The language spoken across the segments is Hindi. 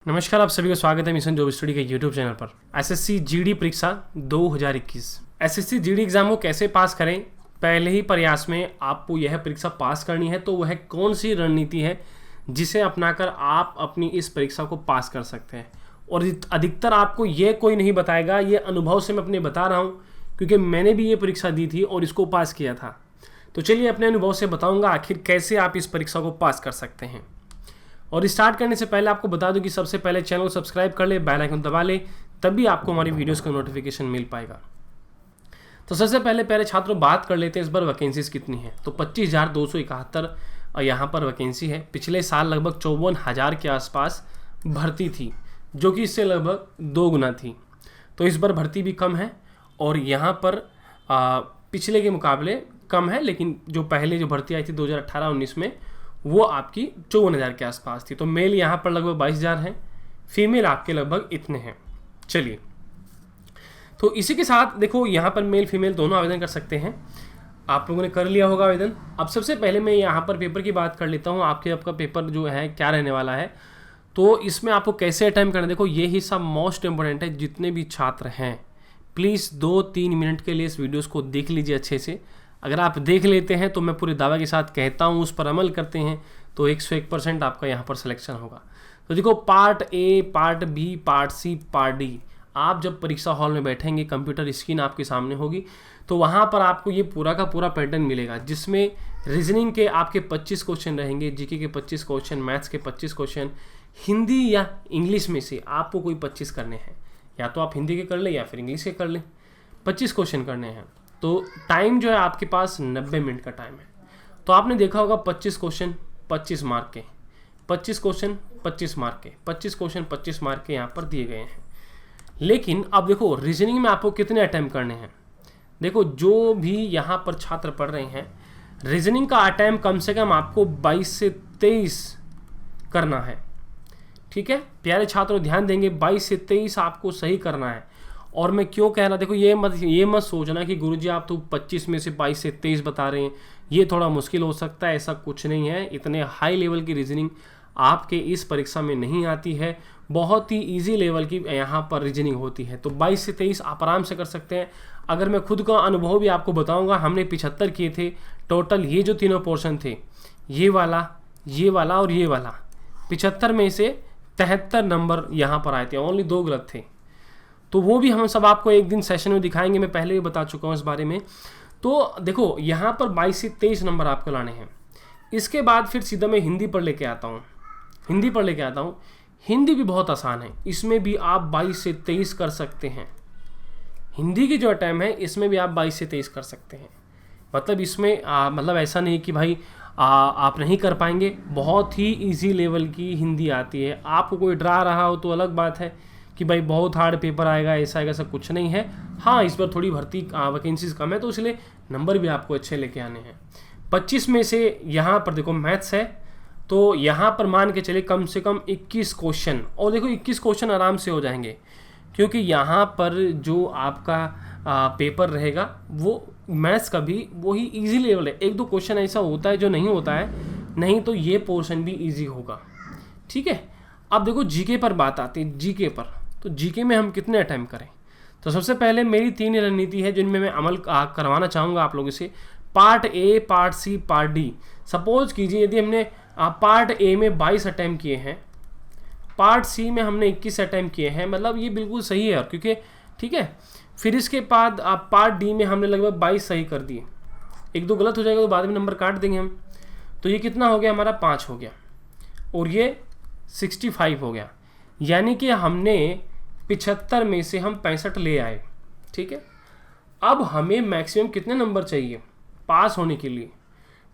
नमस्कार, आप सभी का स्वागत है मिशन जॉब स्टडी के यूट्यूब चैनल पर। एसएससी जीडी परीक्षा 2021। एसएससी जीडी एग्जाम को कैसे पास करें, पहले ही प्रयास में आपको यह परीक्षा पास करनी है तो वह कौन सी रणनीति है जिसे अपनाकर आप अपनी इस परीक्षा को पास कर सकते हैं। और अधिकतर आपको ये कोई नहीं बताएगा, ये अनुभव से मैं अपने बता रहा हूँ क्योंकि मैंने भी ये परीक्षा दी थी और इसको पास किया था। तो चलिए अपने अनुभव से बताऊँगा आखिर कैसे आप इस परीक्षा को पास कर सकते हैं। और स्टार्ट करने से पहले आपको बता दूं कि सबसे पहले चैनल को सब्सक्राइब कर ले, बेल आइकन दबा ले, तभी आपको हमारी वीडियोस का नोटिफिकेशन मिल पाएगा। तो सबसे पहले छात्रों बात कर लेते हैं इस बार वैकेंसीज कितनी है। तो 25,271 यहाँ पर वैकेंसी है। पिछले साल लगभग 54,000 के आसपास भर्ती थी, जो कि इससे लगभग 2 गुना थी। तो इस बार भर्ती भी कम है और यहाँ पर पिछले के मुकाबले कम है, लेकिन जो पहले जो भर्ती आई थी 2018-19 में वो आपकी 54,000 के आसपास थी। तो मेल यहाँ पर लगभग 22,000 है, फीमेल आपके लगभग इतने हैं। चलिए, तो इसी के साथ देखो यहाँ पर मेल फीमेल दोनों आवेदन कर सकते हैं। आप लोगों ने कर लिया होगा आवेदन। अब सबसे पहले मैं यहाँ पर पेपर की बात कर लेता हूँ। आपका पेपर जो है क्या रहने वाला है, तो इसमें आपको कैसे अटेम्प्ट करना है। देखो ये हिस्सा मोस्ट इंपॉर्टेंट है। जितने भी छात्र हैं प्लीज़ 2-3 मिनट के लिए इस वीडियोज़ को देख लीजिए अच्छे से। अगर आप देख लेते हैं तो मैं पूरे दावा के साथ कहता हूँ, उस पर अमल करते हैं तो 101% आपका यहाँ पर सिलेक्शन होगा। तो देखो, part A, part B, part C, part D. आप जब परीक्षा हॉल में बैठेंगे, कंप्यूटर स्क्रीन आपके सामने होगी, तो वहाँ पर आपको ये पूरा का पूरा पैटर्न मिलेगा, जिसमें रीजनिंग के आपके 25 क्वेश्चन रहेंगे, जीके के 25 क्वेश्चन, मैथ्स के 25 क्वेश्चन, हिंदी या इंग्लिश में से आपको कोई 25 करने हैं। या तो आप हिंदी के कर लें या फिर इंग्लिश के कर लें। 25 क्वेश्चन करने हैं। तो टाइम जो है आपके पास 90 मिनट का टाइम है। तो आपने देखा होगा 25 क्वेश्चन 25 मार्क के, 25 क्वेश्चन 25 मार्क के, 25 क्वेश्चन 25 मार्क के यहाँ पर दिए गए हैं। लेकिन अब देखो रीजनिंग में आपको कितने अटैम्प्ट करने हैं। देखो जो भी यहाँ पर छात्र पढ़ रहे हैं, रीजनिंग का अटैम्प्ट कम से कम आपको 22 से 23 करना है। ठीक है प्यारे छात्रों, ध्यान देंगे, 22 से 23 आपको सही करना है। और मैं क्यों कह रहा, देखो ये मत सोचना कि गुरुजी आप तो 25 में से 22 से 23 बता रहे हैं, ये थोड़ा मुश्किल हो सकता है। ऐसा कुछ नहीं है। इतने हाई लेवल की रीजनिंग आपके इस परीक्षा में नहीं आती है। बहुत ही इजी लेवल की यहाँ पर रीजनिंग होती है। तो 22 से 23 आप आराम से कर सकते हैं। अगर मैं खुद का अनुभव भी आपको बताऊँगा, हमने 75 किए थे टोटल। ये जो तीनों पोर्शन थे, ये वाला और ये वाला, 75 में से 73 नंबर यहाँ पर आए थे, ओनली 2 गलत थे। तो वो भी हम सब आपको एक दिन सेशन में दिखाएंगे, मैं पहले भी बता चुका हूँ इस बारे में। तो देखो यहाँ पर 22 से 23 नंबर आपको लाने हैं। इसके बाद फिर सीधा मैं हिंदी पर लेके आता हूँ। हिंदी भी बहुत आसान है, इसमें भी आप 22 से 23 कर सकते हैं। हिंदी की जो अटैम्प्ट है इसमें भी आप 22 से 23 कर सकते हैं। मतलब इसमें मतलब ऐसा नहीं कि भाई आप नहीं कर पाएंगे। बहुत ही ईजी लेवल की हिंदी आती है। आपको कोई डरा रहा हो तो अलग बात है कि भाई बहुत हार्ड पेपर आएगा, ऐसा कुछ नहीं है। हाँ, इस पर थोड़ी भर्ती वैकेंसीज कम है, तो इसलिए नंबर भी आपको अच्छे लेके आने हैं। 25 में से यहाँ पर देखो मैथ्स है, तो यहाँ पर मान के चले कम से कम 21 क्वेश्चन। और देखो 21 क्वेश्चन आराम से हो जाएंगे, क्योंकि यहाँ पर जो आपका पेपर रहेगा वो मैथ्स का भी वही ईजी लेवल है। 1-2 क्वेश्चन ऐसा होता है जो नहीं होता है, नहीं तो ये पोर्शन भी ईजी होगा। ठीक है, अब देखो जीके पर बात आती है। जीके पर, तो जीके में हम कितने अटैम्प्ट करें। तो सबसे पहले मेरी 3 रणनीति है जिनमें मैं अमल करवाना चाहूँगा आप लोगों से। Part A, part C, part D. Suppose कीजिए यदि हमने पार्ट ए में 22 अटैम्प्ट किए हैं, पार्ट सी में हमने 21 अटैम्प्ट किए हैं, मतलब ये बिल्कुल सही है। क्योंकि ठीक है, फिर इसके बाद पार्ट डी में हमने लगभग 22 सही कर दिए। 1-2 गलत हो जाएगा तो बाद में नंबर काट देंगे हम। तो ये कितना हो गया, हमारा 5 हो गया, और ये 65 हो गया। यानी कि हमने 75 में से हम 65 ले आए। ठीक है, अब हमें मैक्सिमम कितने नंबर चाहिए पास होने के लिए।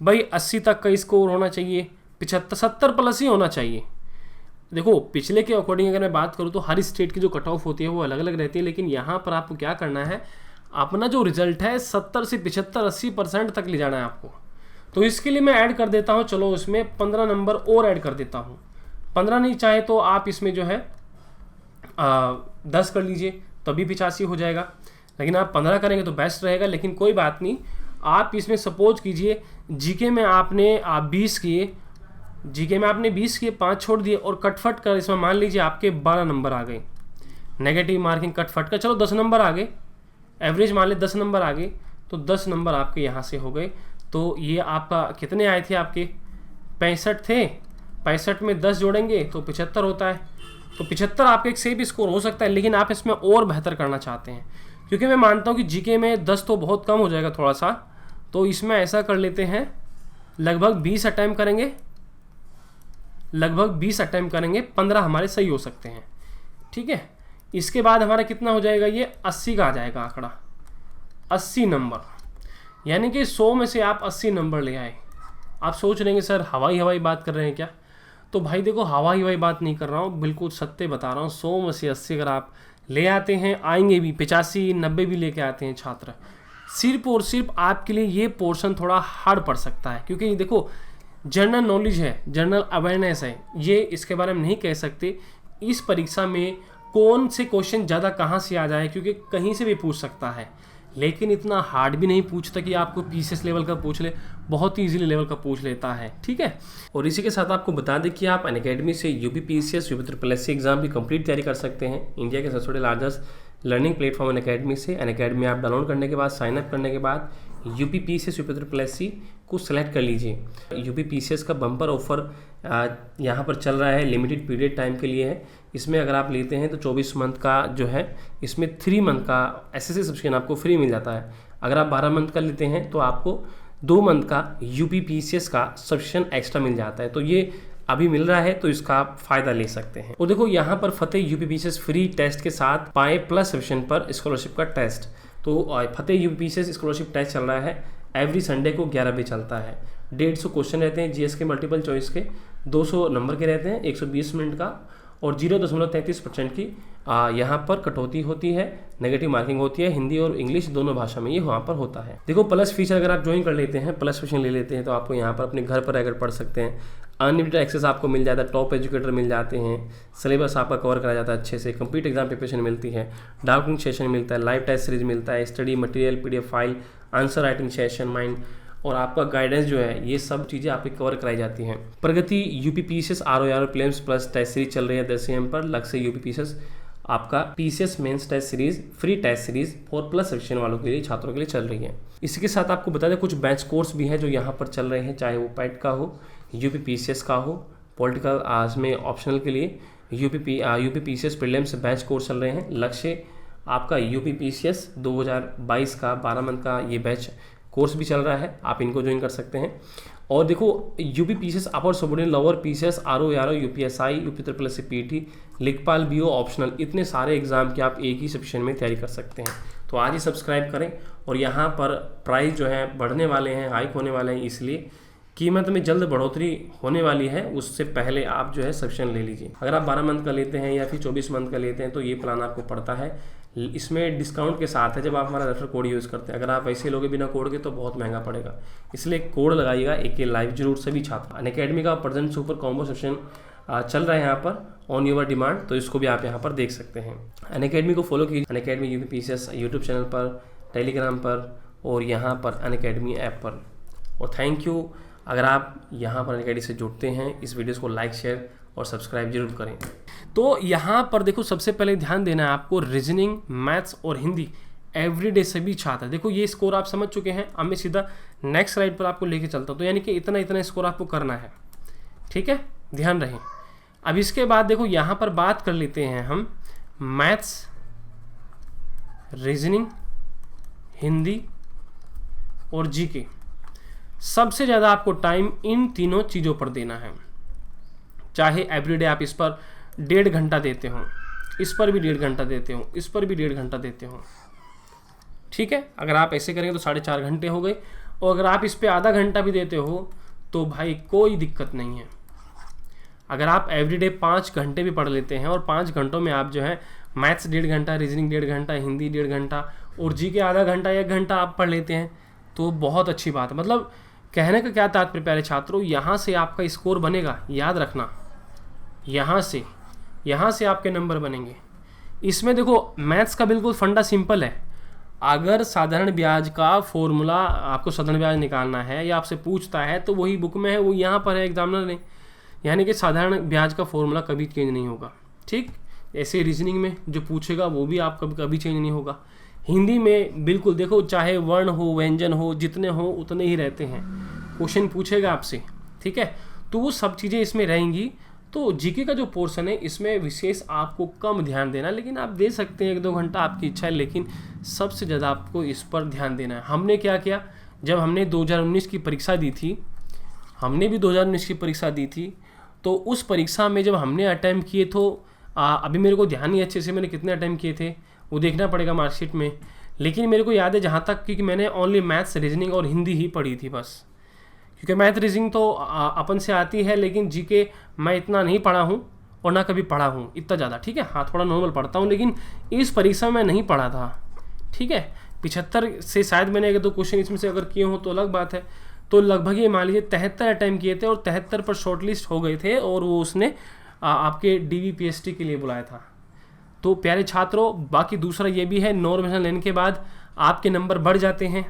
भाई 80 तक का स्कोर होना चाहिए, 70 प्लस ही होना चाहिए। देखो पिछले के अकॉर्डिंग अगर मैं बात करूँ तो हर स्टेट की जो कट ऑफ होती है वो अलग अलग रहती है, लेकिन यहाँ पर आपको क्या करना है, अपना जो रिजल्ट है 70 से 75-80% तक ले जाना है आपको। तो इसके लिए मैं ऐड कर देता हूँ, चलो उसमें 15 नंबर और ऐड कर देता हूँ। 15 नहीं चाहे तो आप इसमें जो है 10 कर लीजिए, तभी 85 हो जाएगा। लेकिन आप 15 करेंगे तो बेस्ट रहेगा। लेकिन कोई बात नहीं, आप इसमें सपोज कीजिए जीके में आपने 20 किए जीके में आपने 20 किए, 5 छोड़ दिए और कटफट कर इसमें मान लीजिए आपके 12 नंबर आ गए, नेगेटिव मार्किंग कटफट कर, चलो 10 नंबर आ गए, एवरेज मान ले 10 नंबर आ गए, तो 10 नंबर आपके यहाँ से हो गए। तो ये आपका कितने आए थे आपके 65 थे, 65 में 10 जोड़ेंगे तो 75 होता है। तो 75 आपका एक सेफ स्कोर हो सकता है, लेकिन आप इसमें और बेहतर करना चाहते हैं, क्योंकि मैं मानता हूँ कि जीके में 10 तो बहुत कम हो जाएगा थोड़ा सा, तो इसमें ऐसा कर लेते हैं लगभग 20 अटैम्प्ट करेंगे, लगभग 20 अटैम्प्ट करेंगे, 15 हमारे सही हो सकते हैं। ठीक है, इसके बाद हमारा कितना हो जाएगा, ये 80 का आ जाएगा आंकड़ा, 80 नंबर, यानी कि 100 में से आप 80 नंबर ले आए। आप सोच रहे हैं सर हवाई बात कर रहे हैं क्या? तो भाई देखो हवाई बात नहीं कर रहा हूँ, बिल्कुल सत्य बता रहा हूँ। 100 में से 80 अगर आप ले आते हैं, आएंगे भी 85 90 भी लेके आते हैं छात्र, सिर्फ और सिर्फ आपके लिए ये पोर्शन थोड़ा हार्ड पड़ सकता है, क्योंकि देखो जनरल नॉलेज है, जनरल अवेयरनेस है, ये इसके बारे में नहीं कह सकते इस परीक्षा में कौन से क्वेश्चन ज़्यादा कहाँ से आ जाए, क्योंकि कहीं से भी पूछ सकता है, लेकिन इतना हार्ड भी नहीं पूछता कि आपको पीसीएस लेवल का पूछ ले, बहुत ही इजीली लेवल का पूछ लेता है। ठीक है, और इसी के साथ आपको बता दें कि आप अनअकैडमी से यूपी पीसीएस UPSSC एग्जाम की कंप्लीट तैयारी कर सकते हैं। इंडिया के सबसे बड़े लार्जेस्ट लर्निंग प्लेटफॉर्म अनअकैडमी से। अनअकैडमी ऐप डाउनलोड करने के बाद, साइन अप करने के बाद यूपी पीसीएस UPSSC को सिलेक्ट कर लीजिए। यूपी पीसीएस का बम्पर ऑफर यहाँ पर चल रहा है, लिमिटेड पीरियड टाइम के लिए है। इसमें अगर आप लेते हैं तो 24 मंथ का जो है, इसमें 3 मंथ का एसएससी सब्सक्रिप्शन आपको फ्री मिल जाता है। अगर आप 12 मंथ का लेते हैं तो आपको 2 मंथ का यूपी पीसीएस का सब्सक्रिप्शन एक्स्ट्रा मिल जाता है। तो ये अभी मिल रहा है, तो इसका आप फायदा ले सकते हैं। और देखो यहाँ पर फतेह यूपी पीसीएस फ्री टेस्ट के साथ पाए प्लस सब्सक्रिप्शन पर स्कॉलरशिप का टेस्ट। तो फतेह यूपी पीसीएस स्कॉलरशिप टेस्ट चल रहा है, एवरी संडे को 11 बजे चलता है। 150 क्वेश्चन रहते हैं जीएस के मल्टीपल चॉइस के, 200 नंबर के रहते हैं, 120 मिनट का, और 0.33% की यहाँ पर कटौती होती है, नेगेटिव मार्किंग होती है, हिंदी और इंग्लिश दोनों भाषा में ये वहाँ पर होता है। देखो प्लस फीचर अगर आप ज्वाइन कर लेते हैं, प्लस फीचर ले लेते हैं, तो आपको यहाँ पर अपने घर पर अगर पढ़ सकते हैं, अनलिमिटेड एक्सेस आपको मिल जाता है, टॉप एजुकेटर मिल जाते हैं, सिलेबस आपका कवर कराया जाता है अच्छे से, कंप्लीट एग्जाम प्रिपरेशन मिलती है, डाउटिंग सेशन मिलता है, लाइव टेस्ट सीरीज मिलता है, study material PDF file, answer writing session, mind और आपका गाइडेंस जो है, ये सब चीज़ें आपकी कवर कराई जाती हैं। Pragati UP PCS ROR prelims plus test series चल रही है 10 AM पर। लक्ष्य यूपी पीसीएस आपका PCS mains test series, free test series और प्लस सेक्शन वालों के लिए, छात्रों के लिए चल रही है। इसी के साथ आपको बता दें कुछ बैच कोर्स भी हैं जो यहाँ पर चल रहे हैं, चाहे वो पैट का हो, यूपी पीसीएस का हो, पॉलिटिकल आज में ऑप्शनल के लिए UP PCS prelims batch course चल रहे हैं। लक्ष्य आपका यूपी पीसीएस 2022 का 12 मंथ का ये बैच कोर्स भी चल रहा है, आप इनको ज्वाइन कर सकते हैं। और देखो UP PCS upper subordinate, lower PCS, ROR, UPSI, UPSSC PET, लेखपाल BO ऑप्शनल, इतने सारे एग्जाम के आप एक ही सेक्शन में तैयारी कर सकते हैं। तो आज ही सब्सक्राइब करें। और यहाँ पर प्राइस जो है बढ़ने वाले हैं, हाइक होने वाले हैं, इसलिए कीमत में जल्द बढ़ोतरी होने वाली है, उससे पहले आप जो है सब्सक्रिप्शन ले लीजिए। अगर आप 12 मंथ का लेते हैं या फिर 24 मंथ का लेते हैं तो ये प्लान आपको पड़ता है, इसमें डिस्काउंट के साथ है जब आप हमारा रेफर कोड यूज़ करते हैं। अगर आप वैसे लोगे बिना कोड के तो बहुत महंगा पड़ेगा, इसलिए कोड लगाइएगा AK लाइव जरूर सभी छात्र। अनअकैडमी का प्रेजेंट सुपर कॉम्बो सेक्शन चल रहा है यहाँ पर ऑन योर डिमांड, तो इसको भी आप यहाँ पर देख सकते हैं। अनअकैडमी को फॉलो कीजिए, Unacademy UP PCS YouTube channel पर, टेलीग्राम पर और यहाँ पर अनअकैडमी ऐप पर। और थैंक यू अगर आप यहाँ पर अनअकैडमी से जुड़ते हैं। इस वीडियो को लाइक, शेयर और सब्सक्राइब जरूर करें। तो यहाँ पर देखो सबसे पहले ध्यान देना है आपको, रीजनिंग, मैथ्स और हिंदी एवरीडे सभी छात्र। देखो ये स्कोर आप समझ चुके हैं, अब मैं सीधा नेक्स्ट स्लाइड पर आपको लेके चलता हूँ। तो यानी कि इतना स्कोर आपको करना है, ठीक है, ध्यान रहे। अब इसके बाद देखो यहाँ पर बात कर लेते हैं हम मैथ्स, रीजनिंग, हिंदी और जीके। सबसे ज़्यादा आपको टाइम इन तीनों चीज़ों पर देना है, चाहे एवरीडे आप इस पर 1.5 घंटा देते हो, इस पर भी 1.5 घंटा देते हो, इस पर भी 1.5 घंटा देते हो, ठीक है। अगर आप ऐसे करेंगे तो 4.5 घंटे हो गए, और अगर आप इस पर आधा घंटा भी देते हो तो भाई कोई दिक्कत नहीं है। अगर आप एवरीडे 5 घंटे भी पढ़ लेते हैं और 5 घंटों में आप जो है मैथ्स 1.5 घंटा, रीजनिंग 1.5 घंटा, हिंदी 1.5 घंटा और जीके आधा घंटा 1 घंटा आप पढ़ लेते हैं तो बहुत अच्छी बात है। मतलब कहने का क्या तात्पर्य प्यारे छात्रों, यहाँ से आपका स्कोर बनेगा, याद रखना, यहाँ से आपके नंबर बनेंगे। इसमें देखो मैथ्स का बिल्कुल फंडा सिंपल है। अगर साधारण ब्याज का फॉर्मूला आपको साधारण ब्याज निकालना है या आपसे पूछता है तो वही बुक में है, वो यहाँ पर है एग्जामिनर ने। यानी कि साधारण ब्याज का फॉर्मूला कभी चेंज नहीं होगा। ठीक, ऐसे रीजनिंग में जो पूछेगा वो भी आप कभी चेंज नहीं होगा। हिंदी में बिल्कुल देखो, चाहे वर्ण हो व्यंजन हो जितने हो उतने ही रहते हैं, क्वेश्चन पूछेगा आपसे, ठीक है, तो वो सब चीज़ें इसमें रहेंगी। तो जीके का जो पोर्शन है इसमें विशेष आपको कम ध्यान देना, लेकिन आप दे सकते हैं 1-2 घंटा, आपकी इच्छा है, लेकिन सबसे ज़्यादा आपको इस पर ध्यान देना है। हमने क्या किया, जब हमने 2019 की परीक्षा दी थी, हमने भी 2019 की परीक्षा दी थी, तो उस परीक्षा में जब हमने अटैम्प्ट किए तो अभी मेरे को ध्यान नहीं अच्छे से मैंने कितने अटैम्प्ट किए थे, वो देखना पड़ेगा मार्कशीट में, लेकिन मेरे को याद है जहाँ तक कि मैंने ओनली मैथ्स, रीजनिंग और हिंदी ही पढ़ी थी बस, क्योंकि मैथ रीजनिंग तो अपन से आती है, लेकिन जीके मैं इतना नहीं पढ़ा हूँ और ना कभी पढ़ा हूँ इतना ज़्यादा, ठीक है, हाँ थोड़ा नॉर्मल पढ़ता हूँ, लेकिन इस परीक्षा में नहीं पढ़ा था, ठीक है। 75 से शायद मैंने 1-2 क्वेश्चन इसमें से अगर किए हों तो अलग बात है, तो लगभग ये मान लीजिए 73 अटैम्प्ट किए थे और 73 पर शॉर्टलिस्ट हो गए थे, और वो उसने आपके DVPST के लिए बुलाया था। तो प्यारे छात्रों, बाकी दूसरा ये भी है, नॉर्मल लेने के बाद आपके नंबर बढ़ जाते हैं,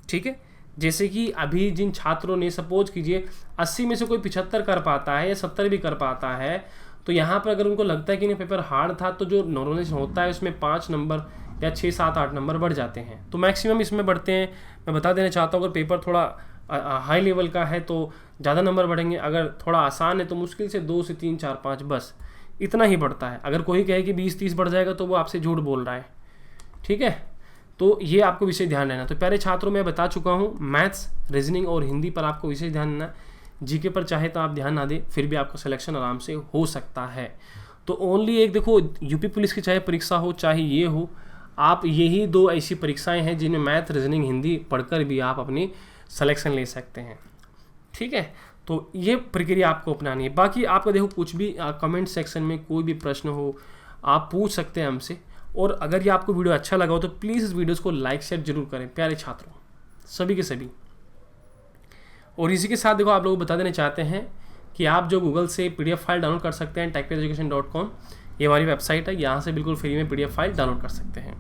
ठीक है। जैसे कि अभी जिन छात्रों ने, सपोज कीजिए 80 में से कोई 75 कर पाता है या 70 भी कर पाता है, तो यहाँ पर अगर उनको लगता है कि नहीं पेपर हार्ड था, तो जो नॉर्मलाइजेशन होता है उसमें 5 नंबर या 6, 7, 8 नंबर बढ़ जाते हैं, तो मैक्सिमम इसमें बढ़ते हैं। मैं बता देना चाहता हूँ, अगर पेपर थोड़ा हाई लेवल का है तो ज़्यादा नंबर बढ़ेंगे, अगर थोड़ा आसान है तो मुश्किल से 2 से 3, 4, 5 बस इतना ही बढ़ता है। अगर कोई कहे कि 20-30 बढ़ जाएगा तो वो आपसे झूठ बोल रहा है, ठीक है। तो ये आपको विशेष ध्यान देना। तो प्यारे छात्रों, मैं बता चुका हूँ, मैथ्स, रीजनिंग और हिंदी पर आपको विशेष ध्यान देना। जीके पर चाहे तो आप ध्यान ना दें, फिर भी आपका सिलेक्शन आराम से हो सकता है। तो ओनली एक देखो, यूपी पुलिस की चाहे परीक्षा हो चाहे ये हो, आप यही 2 ऐसी परीक्षाएं हैं जिनमें मैथ, रीजनिंग, हिंदी पढ़कर भी आप अपनी सिलेक्शन ले सकते हैं, ठीक है। तो ये प्रक्रिया आपको अपनानी है। बाकी आपका देखो, कुछ भी कमेंट सेक्शन में कोई भी प्रश्न हो आप पूछ सकते हैं हमसे, और अगर ये आपको वीडियो अच्छा लगा हो तो प्लीज़ इस वीडियोस को लाइक शेयर जरूर करें प्यारे छात्रों, सभी के सभी। और इसी के साथ देखो, आप लोगों को बता देना चाहते हैं कि आप जो गूगल से PDF फाइल डाउनलोड कर सकते हैं, techpeducation.com, ये हमारी वेबसाइट है, यहाँ से बिल्कुल फ्री में PDF फाइल डाउनलोड कर सकते हैं।